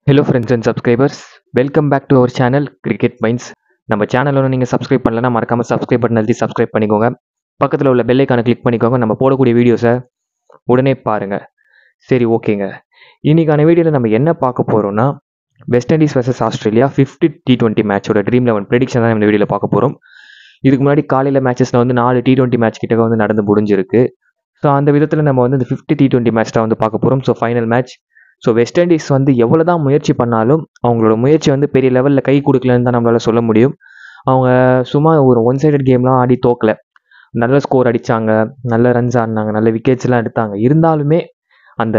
Hello friends and subscribers, welcome back to our channel cricket minds. நம்ம channel ஒன்று நீங்கள் subscribe பண்ணலன்னா மறக்காமல் சப்ஸ்கிரைப் பட்டன் அழுத்தி சப்ஸ்கிரைப் பண்ணிக்கோங்க. பக்கத்தில் உள்ள பெல் ஐக்கானை கிளிக் பண்ணிக்கோங்க. நம்ம போடக்கூடிய வீடியோஸை உடனே பாருங்கள். சரி, ஓகேங்க. இன்னைக்கான வீடியோவில் நம்ம என்ன பார்க்க போகிறோம்னா, west Indies vs Australia 50 T20 மேட்சோட ட்ரீம் 11 ப்ரெடிக்ஷன் தான் இந்த வீடியோவில் பார்க்க போகிறோம். இதுக்கு முன்னாடி காலையில் மேட்சஸில் வந்து 4 T20 மேட்ச் கிட்ட வந்து நடந்து முடிஞ்சிருக்கு. ஸோ அந்த விதத்தில் நம்ம வந்து இந்த 50 T20 மேட்ச் தான் வந்து பார்க்க போகிறோம். So final match. So west Indies வந்து எவ்வளோ தான் முயற்சி பண்ணாலும் அவங்களோட முயற்சி வந்து பெரிய லெவலில் கை கொடுக்கலன்னு தான் நம்மளால் சொல்ல முடியும். அவங்க சும்மா ஒரு ஒன் சைடட் கேம்லாம் ஆடி தோக்கல. நல்ல ஸ்கோர் அடித்தாங்க, நல்ல ரன்ஸ் ஆடினாங்க, நல்ல விக்கெட்ஸ்லாம் எடுத்தாங்க. இருந்தாலுமே அந்த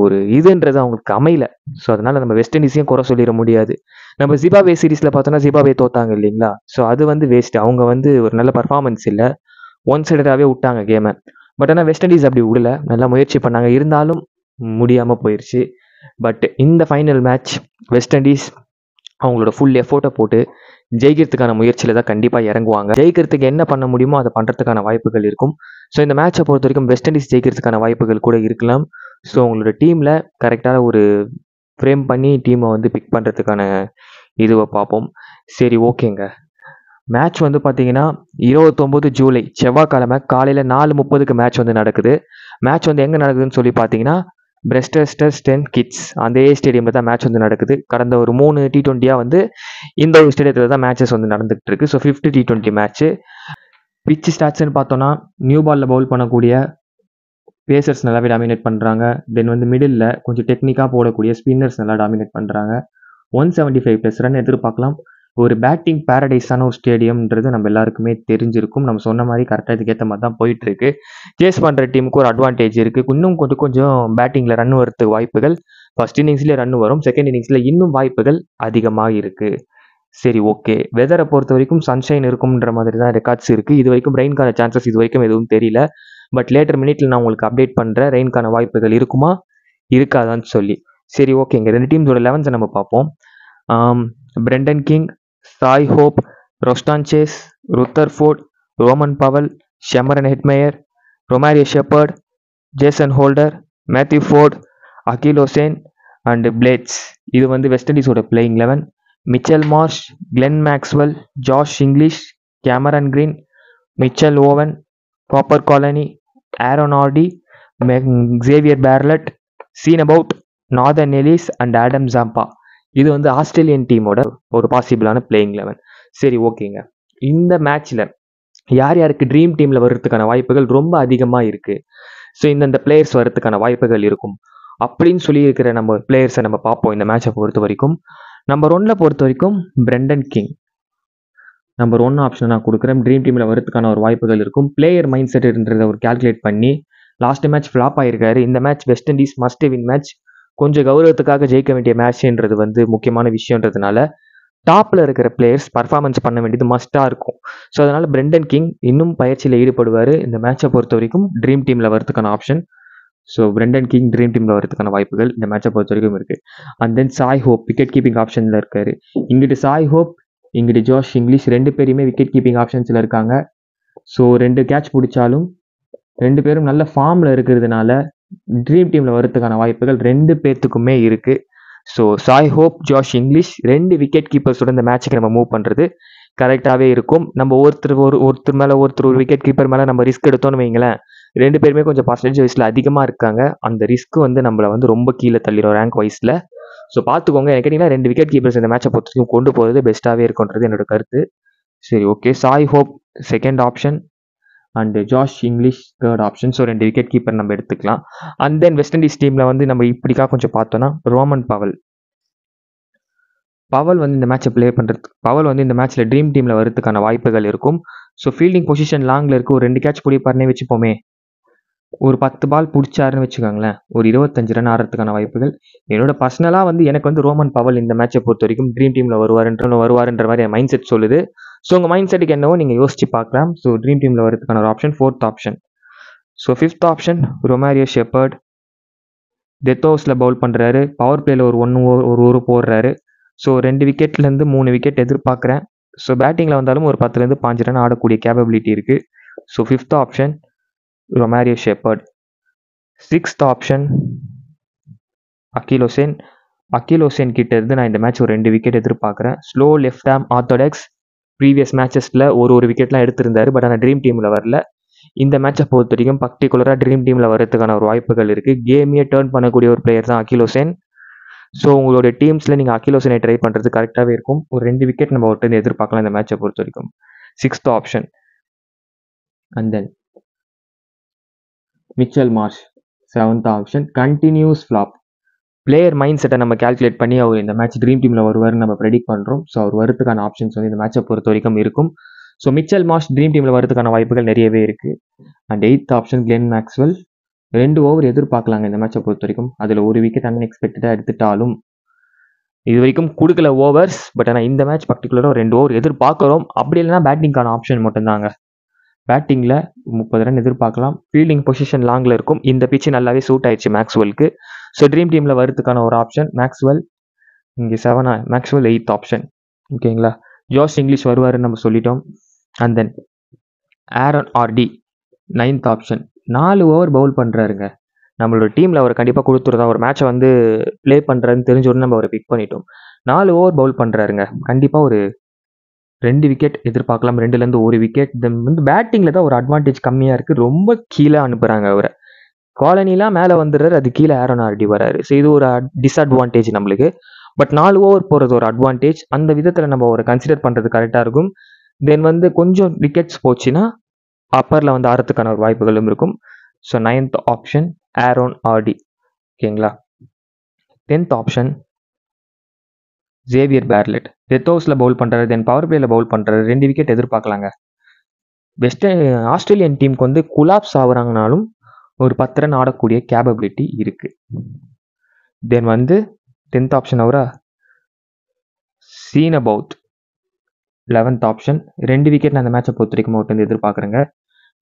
ஒரு இதுன்றது அவங்களுக்கு அமையல. ஸோ அதனால் நம்ம வெஸ்ட் இண்டீஸையும் குறை சொல்லிட முடியாது. நம்ம ஜிம்பாப்வே சீரீஸில் பார்த்தோன்னா ஜிம்பாப்வே தோத்தாங்க இல்லைங்களா. ஸோ அது வந்து வேஸ்ட்டு. அவங்க வந்து ஒரு நல்ல பர்ஃபார்மன்ஸ் இல்லை, ஒன் சைடடாகவே விட்டாங்க கேமை. பட் ஆனால் வெஸ்ட் இண்டீஸ் அப்படி விடல, நல்லா முயற்சி பண்ணாங்க. இருந்தாலும் முடியாமல் போயிடுச்சு. பட் இந்த ஃபைனல் மேட்ச் வெஸ்ட் இண்டீஸ் அவங்களோட ஃபுல் எஃபோர்ட்டை போட்டு ஜெயிக்கிறதுக்கான முயற்சியில் தான் கண்டிப்பாக இறங்குவாங்க. ஜெயிக்கிறதுக்கு என்ன பண்ண முடியுமோ அதை பண்ணுறதுக்கான வாய்ப்புகள் இருக்கும். ஸோ இந்த மேட்சை பொறுத்த வரைக்கும் வெஸ்ட் இண்டீஸ் ஜெயிக்கிறதுக்கான வாய்ப்புகள் கூட இருக்கலாம். ஸோ அவங்களோட டீமில் கரெக்டான ஒரு ஃப்ரேம் பண்ணி டீமை வந்து பிக் பண்ணுறதுக்கான இதுவை பார்ப்போம். சரி, ஓகேங்க. மேட்ச் வந்து பார்த்தீங்கன்னா 29 ஜூலை செவ்வாய்க்கிழமை காலையில் 4:30க்கு மேட்ச் வந்து நடக்குது. மேட்ச் வந்து எங்கே நடக்குதுன்னு சொல்லி பார்த்தீங்கன்னா பிரெஸ்டர்ஸ்டன் கிட்ஸ் அந்த ஸ்டேடியமில் தான் மேட்ச் வந்து நடக்குது. கடந்த ஒரு 3 T20 வந்து இந்த ஒரு ஸ்டேடியத்தில் தான் மேட்சஸ் வந்து நடந்துகிட்டு இருக்கு. So 50 T20 match. பிச் ஸ்டாட்ஸ்ன்னு பார்த்தோன்னா நியூ பாலில் பவுல் பண்ணக்கூடிய பேசர்ஸ் நல்லாவே டாமினேட் பண்ணுறாங்க. தென் வந்து மிடில் கொஞ்சம் டெக்னிக்காக போடக்கூடிய ஸ்பின்னர்ஸ் நல்லா டாமினேட் பண்ணுறாங்க. 175+ ரன் எதிர்பார்க்கலாம். ஒரு பேட்டிங் பேரடைஸான ஒரு ஸ்டேடியம்ன்றது நம்ம எல்லாருக்குமே தெரிஞ்சிருக்கும். நம்ம சொன்ன மாதிரி கரெக்டாக இதுக்கேற்ற மாதிரி தான் போயிட்டு இருக்கு. சேஸ் பண்ணுற டீமுக்கு ஒரு அட்வான்டேஜ் இருக்குது. இன்னும் கொஞ்சம் பேட்டிங்கில் ரன் வரதுக்கு வாய்ப்புகள், ஃபர்ஸ்ட் இன்னிங்ஸ்லேயே ரன் வரும், செகண்ட் இன்னிங்ஸில் இன்னும் வாய்ப்புகள் அதிகமாக இருக்குது. சரி, ஓகே. வெதரை பொறுத்த வரைக்கும் சன்ஷைன் இருக்கும்ன்ற மாதிரி தான் ரெக்கார்ட்ஸ் இருக்குது. இது வரைக்கும் ரெயின்கான சான்சஸ் இது வரைக்கும் எதுவும் தெரியல. பட் லேட்டர் மினிட்ல நான் உங்களுக்கு அப்டேட் பண்ணுறேன் ரெயின்கான வாய்ப்புகள் இருக்குமா இருக்காதான்னு சொல்லி. சரி, ஓகேங்க. ரெண்டு டீம்ஸோட 11 நம்ம பார்ப்போம். Brandon King, Shai Hope, Roston Chase, Rutherford, Rovman Powell, Shimron Hetmyer, Romario Shepherd, Jason Holder, Matthew Forde, Akeal Hosein and Blades. இது வந்து வெஸ்ட் இண்டீஸோட playing 11. Mitchell Marsh, Glenn Maxwell, Josh Inglis, Cameron Green, Mitchell Owen, Cooper காலனி, Aaron Hardie, Xavier Bartlett, Sean Abbott, Nathan Ellis and Adam Zampa. இது வந்து Australian டீமோட ஒரு பாசிபிளான playing 11. சரி, ஓகேங்க. இந்த மேட்ச்சில் யார் யாருக்கு ட்ரீம் டீமில் வர்றதுக்கான வாய்ப்புகள் ரொம்ப அதிகமாக இருக்குது. ஸோ இந்தந்த பிளேயர்ஸ் வர்றதுக்கான வாய்ப்புகள் இருக்கும் அப்படின்னு சொல்லி இருக்கிற நம்ம பிளேயர்ஸை நம்ம பார்ப்போம். இந்த மேட்சை பொறுத்த வரைக்கும் நம்பர் 1 பொறுத்த வரைக்கும் பிரெண்டன் கிங் நம்பர் 1 ஆப்ஷன் நான் கொடுக்குறேன். ட்ரீம் டீமில் வரதுக்கான ஒரு வாய்ப்புகள் இருக்கும். பிளேயர் மைண்ட் செட்ன்றதை ஒரு கால்குலேட் பண்ணி லாஸ்ட் மேட்ச் ஃப்ளாப் ஆகிருக்காரு. இந்த match West Indies must win match, கொஞ்சம் கௌரவத்துக்காக ஜெயிக்க வேண்டிய மேட்ச்ன்றது வந்து முக்கியமான விஷயன்றதுனால டாப்பில் இருக்கிற பிளேயர்ஸ் பர்ஃபார்மன்ஸ் பண்ண வேண்டியது மஸ்ட்டாக இருக்கும். ஸோ அதனால் பிரெண்டன் கிங் இன்னும் பயிற்சியில் ஈடுபடுவார். இந்த மேட்சை பொறுத்த வரைக்கும் ட்ரீம் டீமில் வரதுக்கான option. So Brendan king dream டீமில் வரதுக்கான வாய்ப்புகள் இந்த மேட்சை பொறுத்த வரைக்கும் இருக்குது. And then Shai Hope wicket keeping ஆப்ஷனில் இருக்காரு. இங்கிட்டு சாய் ஹோப், இங்கிட்டு ஜாஷ் இங்கிலீஷ், 2 பேருமே விக்கெட் கீப்பிங் ஆப்ஷன்ஸில் இருக்காங்க. ஸோ 2 கேட்ச் பிடிச்சாலும் 2 பேரும் நல்ல ஃபார்மில் இருக்கிறதுனால ட்ரீம் டீமில் வரதுக்கான வாய்ப்புகள் 2 பேர்த்துக்குமே இருக்குது. So Shai Hope, Josh Inglis 2 wicket கீப்பர்ஸோட இந்த மேட்சுக்கு நம்ம மூவ் பண்ணுறது கரெக்டாகவே இருக்கும். நம்ம ஒருத்தர் மேலே ஒருத்தர் ஒரு விக்கெட் கீப்பர் மேலே நம்ம ரிஸ்க் எடுத்தோன்னு வைங்களேன், 2 பேருமே கொஞ்சம் பர்சன்டேஜ் வைஸில் அதிகமாக இருக்காங்க. அந்த ரிஸ்க் வந்து நம்மளை வந்து ரொம்ப கீழே தள்ளிடும் ரேங்க் வைஸில். ஸோ பார்த்துக்கோங்க. எனக்கு கேட்டிங்கன்னா 2 விக்கெட் கீப்பர்ஸ் இந்த மேட்சை பொறுத்த வரைக்கும் கொண்டு போகிறது பெஸ்ட்டாகவே இருக்குன்றது என்னோட கருத்து. சரி, okay. Shai Hope second option and Josh English third option. So 2 wicket keeper நம்ம எடுத்துக்கலாம். அண்ட் தென் வெஸ்ட் இண்டீஸ் டீமில் வந்து நம்ம இப்படிக்கா கொஞ்சம் பார்த்தோன்னா ரோமன் பவல் வந்து இந்த மேட்சை ப்ளே பண்ணுறதுக்கு பவல் வந்து இந்த மேட்ச்சில் ட்ரீம் டீமில் வரதுக்கான வாய்ப்புகள் இருக்கும். ஸோ ஃபீல்டிங் பொசிஷன் லாங்கில் இருக்குது. ஒரு 2 கேட்ச் பிடிப்பாருன்னே வச்சுப்போமே. ஒரு 10 பால் பிடிச்சாருன்னு வச்சுக்கோங்களேன், ஒரு 25 ரன் ஆடுறதுக்கான வாய்ப்புகள். என்னோட பர்சனலாக வந்து எனக்கு வந்து ரோமன் பவல் இந்த மேட்சை பொறுத்த வரைக்கும் ட்ரீம் டீமில் வருவாருன்ற மாதிரி என் மைண்ட் செட் சொல்லுது. ஸோ உங்கள் மைண்ட் செட்டுக்கு என்னவோ நீங்கள் யோசிச்சு பார்க்கலாம். ஸோ ட்ரீம் டீமில் வரதுக்கான ஒரு option 4th option. So 5th option Romario Shepherd. Death ஓவர்ஸில் பவுல் பண்ணுறாரு. பவர் பிளேயில் ஒரு ஓவர் போடுறாரு. ஸோ 2 விக்கெட்லேருந்து 3 விக்கெட் எதிர்பார்க்குறேன். ஸோ பேட்டிங்கில் வந்தாலும் ஒரு 10லேருந்து 5 ரன் ஆடக்கூடிய கேப்பபிலிட்டி இருக்குது. So 5th option Romario Shepherd. 6th option Akeal Hosein. Akeal Hosein கிட்ட இருந்து நான் இந்த மேட்ச் ஒரு 2 விக்கெட் எதிர்பார்க்குறேன். Slow left arm orthodox previous மேட்சஸில் ஒரு விக்கெட்லாம் எடுத்திருந்தாரு. பட் ஆனால் ட்ரீம் டீமில் வரல. இந்த மேட்சை பொறுத்த வரைக்கும் பர்டிகுலராக ட்ரீம் டீமில் வரதுக்கான ஒரு வாய்ப்புகள் இருக்குது. கேமையே டேர்ன் பண்ணக்கூடிய ஒரு பிளேயர் தான் அகில் ஹுசேன். ஸோ உங்களோட டீம்ஸில் நீங்கள் அகில் ஹுசேனை ட்ரை பண்ணுறது கரெக்டாகவே இருக்கும். ஒரு 2 விக்கெட் நம்ம ஒருத்தர் எதிர்பார்க்கலாம் இந்த மேட்சை பொறுத்த வரைக்கும். 6th option. And then Mitchell Marsh 7th option. Continuous flop. Player mind செட்டை நம்ம கால்குலேட் பண்ணி அவர் இந்த மேட்ச் ட்ரீம் டீமில் வருவார்னு நம்ம ப்ரெடிக்ட் பண்ணுறோம். ஸோ அவர் வரதுக்கான ஆப்ஷன்ஸ் வந்து இந்த மேட்சை பொறுத்த வரைக்கும் இருக்கும். ஸோ மிச்சல் மார்ஷ் ட்ரீம் டீமில் வரதுக்கான வாய்ப்புகள் நிறையவே இருக்குது. And 8th option Glenn Maxwell. 2 over எதிர்பார்க்கலாங்க இந்த மேட்சை பொறுத்த வரைக்கும். அதில் ஒரு விக்கெட் அன்எக்ஸ்பெக்டடாக எடுத்துட்டாலும் இது வரைக்கும் கொடுக்கல ஓவர்ஸ். பட் ஆனால் இந்த மேட்ச் பர்டிகுலராக 2 ஓவர் எதிர்பார்க்குறோம். அப்படி இல்லைனா பேட்டிங்கான ஆப்ஷன் மட்டும்தாங்க. பேட்டிங்கில் 30 ரன் எதிர்பார்க்கலாம். ஃபீல்டிங் பொசிஷன் லாங்கில் இருக்கும். இந்த பிச்சு நல்லாவே சூட் ஆயிடுச்சு மேக்ஸ்வெலுக்கு. ஸோ ட்ரீம் டீமில் வரதுக்கான ஒரு ஆப்ஷன் மேக்ஸ்வெல். இங்கே 7 மேக்ஸ்வெல் 8th ஆப்ஷன். ஓகேங்களா. ஜோஷ் இங்கிலீஷ் வருவாருன்னு நம்ம சொல்லிட்டோம். And then Aaron Hardie 9th option. 4 over bowl பண்ணுறாருங்க. நம்மளோட டீமில் அவர் கண்டிப்பாக கொடுத்துருந்தா ஒரு மேட்சை வந்து ப்ளே பண்ணுறாருன்னு தெரிஞ்ச உடனே நம்ம அவரை பிக் பண்ணிட்டோம். 4 ஓவர் பவுல் பண்ணுறாருங்க. கண்டிப்பாக ஒரு 2 விக்கெட் எதிர்பார்க்கலாம். 2லேருந்து 1 விக்கெட். தென் வந்து பேட்டிங்கில் தான் ஒரு அட்வான்டேஜ் கம்மியாக இருக்குது. ரொம்ப கீழே அனுப்புகிறாங்க அவரை. காலனிலாம் மேலே வந்துடுறாரு, அது கீழே ஆரன் ஆர்டி வராரு. ஸோ இது ஒரு டிஸ்அட்வான்டேஜ் நம்மளுக்கு. பட் 4 ஓவர் போகிறது ஒரு அட்வான்டேஜ். அந்த விதத்தில் நம்ம ஒரு கன்சிடர் பண்ணுறது கரெக்டாக இருக்கும். தென் வந்து கொஞ்சம் விக்கெட்ஸ் போச்சுன்னா அப்பரில் வந்து ஆறதுக்கான ஒரு வாய்ப்புகளும் இருக்கும். So 9th option Aaron Hardie. ஓகேங்களா. 10th option Xavier Bartlett. Death ஓவர்ஸில் பவுல் பண்ணுறாரு, தென் பவர் பிளேயில் பவுல் பண்ணுறாரு. 2 விக்கெட் எதிர்பார்க்கலாங்க. ஆஸ்திரேலியன் டீமுக்கு வந்து குலாப்ஸ் ஆகுறாங்கனாலும் ஒரு 10 ரன் ஆடக்கூடிய கேப்பபிலிட்டி இருக்குது. தென் வந்து 10th ஆப்ஷன் அவரா சீனபவுத் 11th ஆப்ஷன். 2 விக்கெட் நான் அந்த மேட்சை பொறுத்த வரைக்கும் ஒருத்தர் எதிர்பார்க்குறேங்க.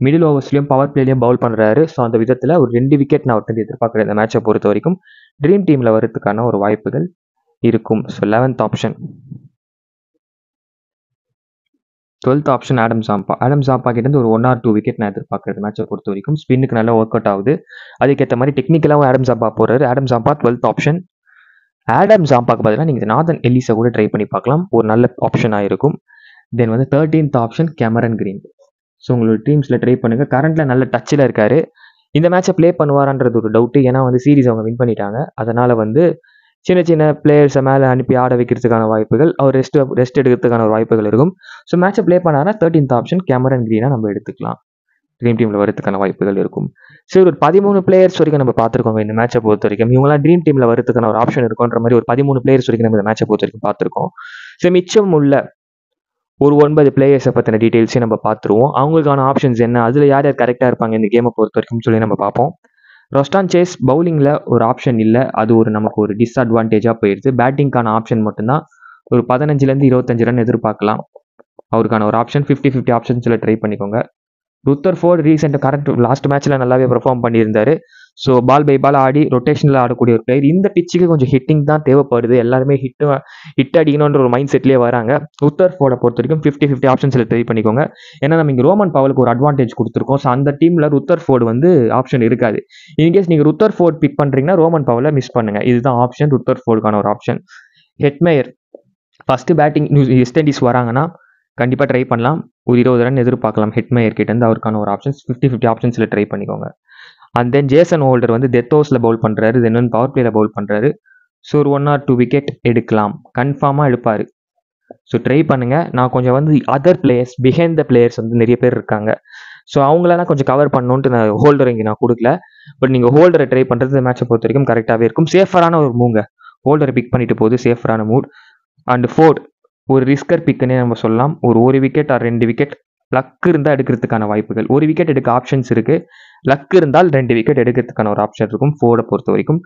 மிடில் ஓவர்ஸ்லையும் பவர் பிளேலையும் பவுல் பண்ணுறாரு. ஸோ அந்த விதத்தில் ஒரு 2 விக்கெட் நான் ஒருத்தர் எதிர்பார்க்குறேன் இந்த மேட்சை பொறுத்த வரைக்கும். ட்ரீம் டீமில் வரதுக்கான ஒரு வாய்ப்புகள் இருக்கும். So 11th option. 12th option Adam Samba. Adam Samba கிட்டேருந்து ஒரு 1 or 2 விக்கெட் நான் எதிர்பார்க்குறது மேட்சை பொறுத்த வரைக்கும். ஸ்பின்னுக்கு நல்லா ஒர்க் அவுட் ஆகுது. அதுக்கேற்ற மாதிரி டெக்னிக்கலாகவும் ஆடம் சாம்பா போகிறாரு. Adam Zampa 12th option. Adam சாம்பாக்கு பதிலாக நீங்கள் நாதன் எல்லிஸை கூட ட்ரை பண்ணி பார்க்கலாம். ஒரு நல்ல ஆப்ஷனாக இருக்கும். தென் வந்து 13th option Cameron green. So உங்களோட டீம்ஸில் ட்ரை பண்ணுங்கள். கரண்ட்டில் நல்ல டச்சில் இருக்கார். இந்த மேட்சை ப்ளே பண்ணுவாரான்றது ஒரு டவுட்டு. ஏன்னா வந்து சீரீஸ் அவங்க வின் பண்ணிட்டாங்க. அதனால் வந்து சின்ன சின்ன பிளேயர்ஸை மேலே அனுப்பி ஆட வைக்கிறதுக்கான வாய்ப்புகள், அவர் ரெஸ்ட் எடுக்கிறதுக்கான ஒரு வாய்ப்புகள் இருக்கும். ஸோ மேட்சை ப்ளே பண்ணாங்கன்னா 13th ஆப்ஷன் கேமரன் கிரீனாக நம்ம எடுத்துக்கலாம். ட்ரீம் டீமில் வரதுக்கான வாய்ப்புகள் இருக்கும். சரி, ஒரு 13 பிளேயர்ஸ் வரைக்கும் நம்ம பார்த்துருக்கோங்க இந்த மேட்சை பொறுத்த வரைக்கும். இவங்களாம் ட்ரீம் டீமில் வரதுக்கான ஒரு ஆப்ஷன் இருக்குன்ற மாதிரி ஒரு 13 பிளேயர்ஸ் வரைக்கும் நம்ம இந்த மேட்சை பொறுத்த வரைக்கும் பார்த்துருக்கோம். ஸோ மிச்சம் உள்ள ஒரு 9 பிளேயர்ஸை பற்றின டீட்டெயில்ஸையும் நம்ம பார்த்துருவோம். அவங்களுக்கான ஆப்ஷன்ஸ் என்ன, அதில் யார் யார் கரெக்டாக இருப்பாங்க இந்த கேமை பொறுத்த வரைக்கும் சொல்லி நம்ம பார்ப்போம். ரொஸ்டான் சேஸ் பவுலிங்கில் ஒரு ஆப்ஷன் இல்லை. அது ஒரு நமக்கு ஒரு டிஸ்அட்வான்டேஜாக போயிடுது. பேட்டிங்கான ஆப்ஷன் மட்டும்தான். ஒரு 15லேருந்து 25 ரன் எதிர்பார்க்கலாம். அவருக்கான ஒரு ஆப்ஷன் 50-50 ஆப்ஷன்ஸில் ட்ரை பண்ணிக்கோங்க. ருத்தர்ஃபோர்ட் கரண்ட் லாஸ்ட் மேட்ச்சில் நல்லாவே பெர்ஃபார்ம் பண்ணியிருந்தாரு. ஸோ பால் பை பால் ஆடி ரொட்டேஷனில் ஆடக்கூடிய ஒரு பிளேயர். இந்த பிச்சுக்கு கொஞ்சம் ஹிட்டிங் தான் தேவைப்படுது. எல்லாருமே ஹிட் அடிக்கணுன்ற ஒரு மைண்ட் செட்லேயே வராங்க. ருத்தர்ஃபோர்டை பொறுத்த வரைக்கும் 50-50 ஆப்ஷன்ஸில் ட்ரை பண்ணிக்கோங்க. ஏன்னா நம்ம இங்கே ரோமன் பவலுக்கு ஒரு அட்வான்டேஜ் கொடுத்துருக்கோம். ஸோ அந்த டீமில் ருத்தர்ஃபோர்டு வந்து ஆப்ஷன் இருக்காது. இன்கேஸ் நீங்கள் ருத்தர்ஃபோர்ட் பிக் பண்ணுறீங்கன்னா ரோமன் பவலை மிஸ் பண்ணுங்கள். இதுதான் ஆப்ஷன், ருத்தர்ஃபோர்டுக்கான ஒரு option. Hetmyer first batting west Indies வராங்கன்னா கண்டிப்பாக ட்ரை பண்ணலாம். ஒரு 20 ரன் எதிர்பார்க்கலாம் ஹெட்மேயர் கிட்டேருந்து. அவருக்கான ஒரு ஆப்ஷன்ஸ் 50-50 ஆப்ஷன்ஸில் ட்ரை பண்ணிக்கோங்க. அண்ட் தென் ஜேசன் ஹோல்டர் வந்து டெத் ஓவர்ஸில் பவுல் பண்ணுறாரு, தென் வந்து பவர் பிளேயில் பவுல் பண்ணுறாரு. ஸோ ஒரு 1 or 2 விக்கெட் எடுக்கலாம், கன்ஃபார்மாக எடுப்பார். ஸோ ட்ரை பண்ணுங்கள். நான் கொஞ்சம் வந்து other players behind the players வந்து நிறைய பேர் இருக்காங்க. ஸோ அவங்களெல்லாம் கொஞ்சம் கவர் பண்ணணுன்ட்டு நான் ஹோல்டர் இங்கே நான் கொடுக்கல. பட் நீங்கள் ஹோல்டரை ட்ரை பண்ணுறது மேட்சை பொறுத்த வரைக்கும் கரெக்டாகவே இருக்கும். சேஃபரான ஒரு மூங்க. ஹோல்டரை பிக் பண்ணிட்டு போகுது, சேஃபரான மூட். அண்ட் ஃபோர்ட் ஒரு ரிஸ்கர் பிக்குன்னே நம்ம சொல்லலாம். ஒரு விக்கெட் ஆர் 2 விக்கெட் லக் இருந்தால் எடுக்கிறதுக்கான வாய்ப்புகள். 1 விக்கெட் எடுக்க ஆப்ஷன்ஸ் இருக்குது. லக் இருந்தால் 2 விக்கெட் எடுக்கிறதுக்கான ஒரு ஆப்ஷன் இருக்கும் ஃபோர்டை பொறுத்த வரைக்கும்.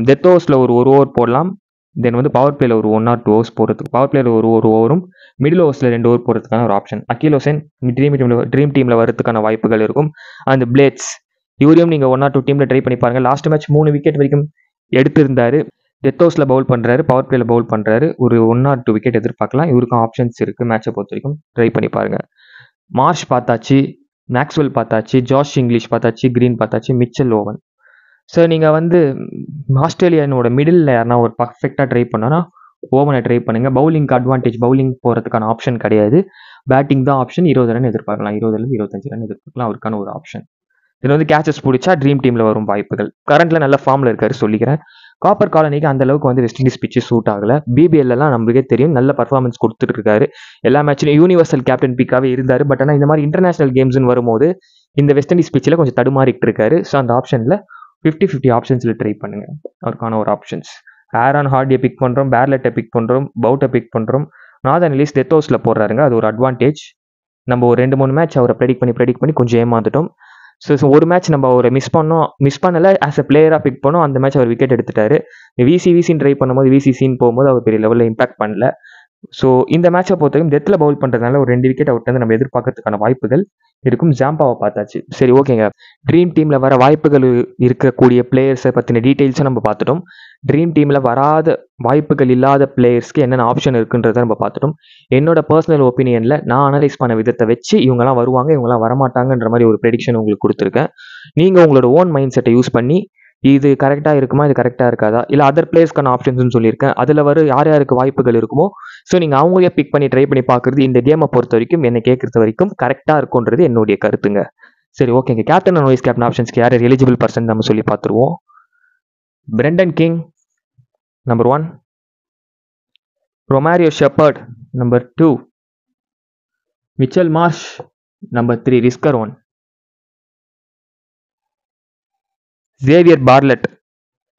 டெத் ஓவர்ஸில் ஒரு ஓவர் போடலாம். தென் வந்து பவர் பிளேயில் ஒரு 1 or 2 ஓவர்ஸ் போகிறதுக்கு, பவர் பிளேயில் ஒரு ஓவரும், மிடில் ஓவர்ஸில் 2 ஓவர் போகிறதுக்கான ஒரு ஆப்ஷன். அகில் ஹுசேன் ட்ரீம் டீமில் வரதுக்கான வாய்ப்புகள் இருக்கும். அந்த பிளேட்ஸ் இவரையும் நீங்கள் 1 or 2 டீமில் ட்ரை பண்ணி பாருங்கள். லாஸ்ட் மேட்ச் 3 விக்கெட் வரைக்கும் எடுத்திருந்தாரு. டெத் ஓவர்ஸில் பவுல் பண்ணுறாரு, பவர் பிளேயில் பவுல் பண்ணுறாரு. ஒரு 1 or 2 விக்கெட் எதிர்பார்க்கலாம். இவருக்கும் ஆப்ஷன்ஸ் இருக்குது. மேட்சை பொறுத்த வரைக்கும் ட்ரை பண்ணி பாருங்கள். மார்ஷ் பார்த்தாச்சு, மேக்ஸ்வெல் பார்த்தாச்சு, ஜாஷ் இங்கிலீஷ் பார்த்தாச்சு, கிரீன் பார்த்தாச்சு, மிச்சல் ஓவன். ஸோ நீங்கள் வந்து ஆஸ்திரேலியானோட மிடில் யாருனா ஒரு பர்ஃபெக்டாக ட்ரை பண்ணோன்னா ஓவனை ட்ரை பண்ணுங்கள். பவுலிங்க்கு அட்வான்டேஜ், பவுலிங் போகிறதுக்கான ஆப்ஷன் கிடையாது. பேட்டிங் தான் ஆப்ஷன். 20 ரன் எதிர்பார்க்கலாம், 20 25 ரன் எதிர்பார்க்கலாம், அவருக்கான ஒரு ஆப்ஷன். இதில் வந்து கேச்சஸ் பிடிச்சா ட்ரீம் டீமில் வரும் வாய்ப்புகள். கரண்ட்டில் நல்ல ஃபார்மில் இருக்காரு சொல்லிக்கிறேன். காப்பர் காலனிக்கு அந்த அளவுக்கு வந்து வெஸ்ட் இண்டீஸ் பிச்சு சூட் ஆகலை. பிபிஎல்லாம் நம்மளுக்கே தெரியும், நல்ல பர்ஃபார்மன்ஸ் கொடுத்துட்டு இருக்காரு. எல்லா மேட்ச்லையும் யூனிவர்சல் கேப்டன் பிக்காவே இருந்தார். பட் ஆனால் இந்த மாதிரி இன்டர்நேஷனல் கேம்ஸ்னு வரும்போது இந்த வெஸ்ட் இண்டீஸ் பிச்சில் கொஞ்சம் தடுமாறிட்டு இருக்காரு. ஸோ அந்த ஆப்ஷனில் 50-50 ஆப்ஷன்ஸில் ட்ரை பண்ணுங்க, அவருக்கான ஒரு ஆப்ஷன்ஸ். ஆரான் ஹார்டியை பிக் பண்ணுறோம், பேர்லெட்டை பிக் பண்ணுறோம், பவுட்டை பிக் பண்ணுறோம். நாதன் எலிஸ் டெத் ஹவுஸில் போடுறாருங்க, அது ஒரு அட்வான்டேஜ். நம்ம ஒரு 2-3 மேட்ச் அவரை ப்ரெடிக்ட் பண்ணி கொஞ்சம் ஏமாந்துட்டோம். ஸோ ஒரு மேட்ச் நம்ம அவரை மிஸ் பண்ணலை, ஆஸ் அ பிளேயராக பிக் பண்ணோம். அந்த மேட்ச் அவர் விக்கெட் எடுத்துட்டாரு. விசின்னு ட்ரை பண்ணும்போது விசிசின்னு போகும்போது அவர் பெரிய லெவலில் இம்பாக்ட் பண்ணல. ஸோ இந்த மேட்சை பொறுத்தவரைக்கும் டெத்தில் பவுல் பண்ணுறதுனால ஒரு 2 விக்கெட் அவுட் வந்து நம்ம எதிர்பார்க்கறதுக்கான வாய்ப்புகள் இருக்கும். ஜாம்பாவை பார்த்தாச்சு. சரி, ஓகேங்க. ட்ரீம் டீமில் வர வாய்ப்புகள் இருக்கக்கூடிய பிளேயர்ஸை பற்றின டீட்டெயில்ஸும் நம்ம பார்த்துட்டோம். ட்ரீம் டீமில் வராத வாய்ப்புகள் இல்லாத பிளேயர்ஸ்க்கு என்னென்ன ஆப்ஷன் இருக்குன்றதை நம்ம பார்த்துட்டோம். என்னோட பர்சனல் ஒப்பீனியனில் நான் அனலைஸ் பண்ண விதத்தை வச்சு இவங்கெல்லாம் வருவாங்க, இவங்கெல்லாம் வரமாட்டாங்கன்ற மாதிரி ஒரு ப்ரெடிக்ஷன் உங்களுக்கு கொடுத்துருக்கேன். நீங்கள் உங்களோட ஓன் மைண்ட் செட்டை யூஸ் பண்ணி இது கரெக்டாக இருக்குமா, இது கரெக்டாக இருக்காதா, இல்லை அதர் பிளேயர்ஸ்க்கான ஆப்ஷன்ஸ்னு சொல்லியிருக்கேன். அதில் யார் யாருக்கு வாய்ப்புகள் இருக்குமோ ஸோ நீங்கள் அவங்களே பிக் பண்ணி ட்ரை பண்ணி பார்க்குறது இந்த கேமை பொறுத்த வரைக்கும், என்னை கேட்குறது வரைக்கும் கரெக்டாக இருக்கும்ன்றது என்னுடைய கருத்துங்க. சரி, ஓகேங்க. கேப்டன் அண்ட் வைஸ் கேப்டன் ஆப்ஷன்ஸ்க்கு யார் எலிஜிபிள் பர்சன் நம்ம சொல்லி பார்த்துருவோம். Brandon King number 1, Romario Shepherd number 2, Mitchell Marsh number 3, risker 1, Xavier Bartlett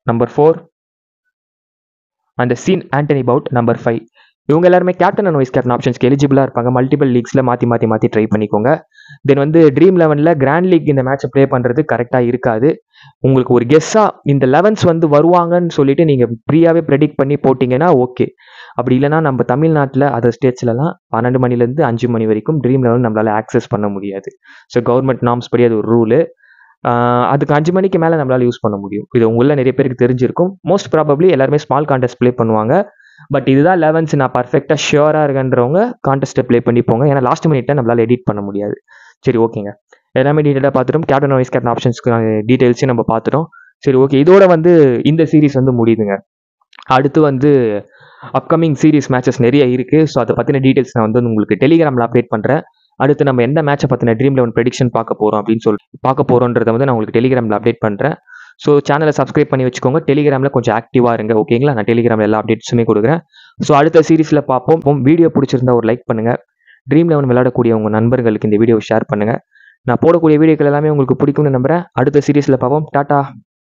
number 4 and Sean Anthony Abbott number 5. இவங்க எல்லாருமே கேப்டன் அண்ட் வைஸ் கேப்டன் ஆப்ஷன்ஸ்க்கு எலிஜிபிளாக இருப்பாங்க. மல்டிபிள் லீக்ஸில் மாற்றி ட்ரை பண்ணிக்கோங்க. தென் வந்து ட்ரீம் 11ல் கிராண்ட் லீக் இந்த மேட்சை ப்ளே பண்ணுறது கரெக்டாக இருக்காது. உங்களுக்கு ஒரு கெஸ்ஸாக இந்த 11s வந்து வருவாங்கன்னு சொல்லிட்டு நீங்கள் ஃப்ரீயாகவே ப்ரெடிக்ட் பண்ணி போட்டிங்கன்னா ஓகே. அப்படி இல்லைனா நம்ம தமிழ்நாட்டில் அதர் ஸ்டேட்ஸ்லலாம் 12 மணிலேருந்து 5 மணி வரைக்கும் ட்ரீம் 11 நம்மளால் ஆக்சஸ் பண்ண முடியாது. ஸோ கவர்மெண்ட் நார்ம்ஸ் படி அது ஒரு ரூலு. அதுக்கு 5 மணிக்கு மேலே நம்மளால் யூஸ் பண்ண முடியும். இது உங்களில் நிறைய பேருக்கு தெரிஞ்சிருக்கும். மோஸ்ட் ப்ராபப்ளி எல்லாருமே ஸ்மால் கான்டெஸ்ட் ப்ளே பண்ணுவாங்க. பட் இதுதான் 11s நான் பர்ஃபெக்டாக ஷியோராக இருக்கன்றவங்க கான்டெஸ்ட்டை ப்ளே பண்ணி போங்க. ஏன்னா லாஸ்ட் மினிட்டை நம்மளால் எடிட் பண்ண முடியாது. சரி, ஓகேங்க. எல்லாமே டீட்டெயிலாக பார்த்துட்டோம். கேப்டன் வைஸ் கேப்டன் ஆப்ஷன்ஸ்க்கு டீட்டெயில்ஸையும் நம்ம பார்த்துட்டோம். சரி, ஓகே. இதோட வந்து இந்த சீரீஸ் வந்து முடியுதுங்க. அடுத்து வந்து அப்கமிங் சீரீஸ் மேட்சஸ் நிறைய இருக்குது. ஸோ அதை பற்றின டீட்டெயில்ஸ் நான் வந்து உங்களுக்கு டெலிகிராமில் அப்டேட் பண்ணுறேன். அடுத்து நம்ம எந்த மேட்சை பற்றின ட்ரீம் 11 ப்ரெடிக்ஷன் பார்க்க போகிறோன்றதை வந்து நான் உங்களுக்கு டெலிகிராமில் அப்டேட் பண்ணுறேன். ஸோ சேனலை சப்ஸ்கிரைப் பண்ணி வச்சுக்கோங்க. டெலிகிராமில் கொஞ்சம் ஆக்டிவாக இருங்க, ஓகேங்களா? நான் டெலிகிராமில் எல்லா அப்டேட்ஸுமே கொடுக்குறேன். ஸோ அடுத்த சீரீஸில் பார்ப்போம். வீடியோ பிடிச்சிருந்தா ஒரு லைக் பண்ணுங்கள். ட்ரீம் 11 விளையாடக்கூடிய உங்கள் நண்பர்களுக்கு இந்த வீடியோவை ஷேர் பண்ணுங்கள். நான் போடக்கூடிய வீடியோக்கள் எல்லாமே உங்களுக்கு பிடிக்கும்னு நம்புகிறேன். அடுத்த சீரீஸில் பார்ப்போம். டாட்டா.